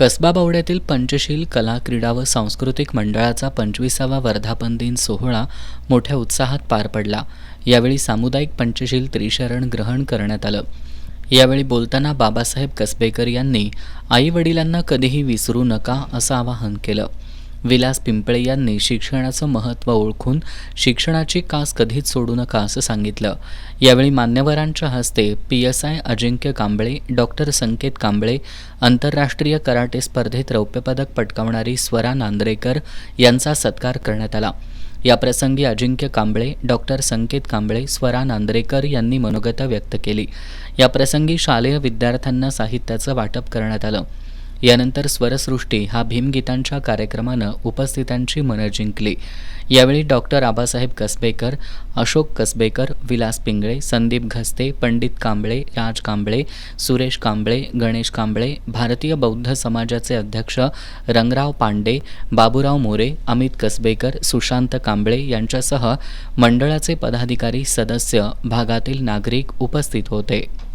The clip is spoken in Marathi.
कसबा बावड्यातील पंचशील कला क्रीडा व सांस्कृतिक मंडळाचा 25वा वर्धापन दिन सोहळा मोठ्या उत्साहात पार पडला। यावेळी सामुदायिक पंचशील त्रिशरण ग्रहण करण्यात आलं। यावेळी बोलताना बाबासाहेब कसबेकर यांनी आई वडिलांना कधीही विसरू नका असं आवाहन केलं। विलास पिंपळे यांनी शिक्षणाचं महत्त्व ओळखून शिक्षणाची कास कधीच सोडू नका असं सांगितलं। यावेळी मान्यवरांच्या हस्ते PSI अजिंक्य कांबळे, डॉक्टर संकेत कांबळे, आंतरराष्ट्रीय कराटे स्पर्धेत रौप्य पदक पटकावणारी स्वरा नांद्रेकर यांचा सत्कार करण्यात आला। याप्रसंगी अजिंक्य कांबळे, डॉक्टर संकेत कांबळे, स्वरा नांद्रेकर यांनी मनोगत व्यक्त केली। याप्रसंगी शालेय विद्यार्थ्यांना साहित्याचं वाटप करण्यात आलं। यानंतर स्वरसृष्टी हा भीमगीतांच्या कार्यक्रमानं उपस्थितांची मनं जिंकली। यावेळी डॉक्टर आबासाहेब कसबेकर, अशोक कसबेकर, विलास पिंगळे, संदीप घस्ते, पंडित कांबळे, राज कांबळे, सुरेश कांबळे, गणेश कांबळे, भारतीय बौद्ध समाजाचे अध्यक्ष रंगराव पांडे, बाबूराव मोरे, अमित कसबेकर, सुशांत कांबळे यांच्यासह मंडळाचे पदाधिकारी, सदस्य, भागातील नागरिक उपस्थित होते।